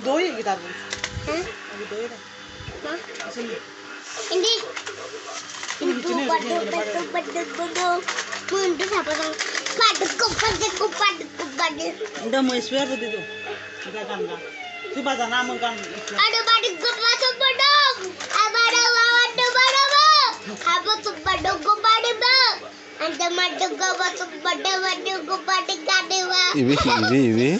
Doi gitar. Hah? Lagi doi dah. Hah? Sini. Ini. Ini di sini Padu. Mundur apa dong? Padu. Udah mau swear begitu. Kita kan kan. Si bahasa nama kan. Ada padu. Apa tuh padu. Ada madu padu. Iwi.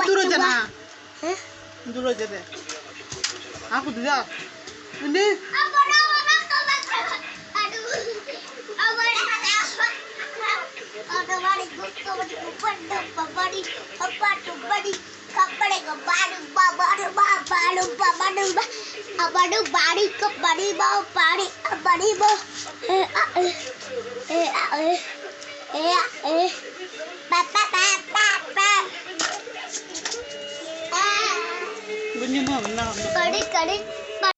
Turun aja. Dulu aja deh. Aku tidak. Ini.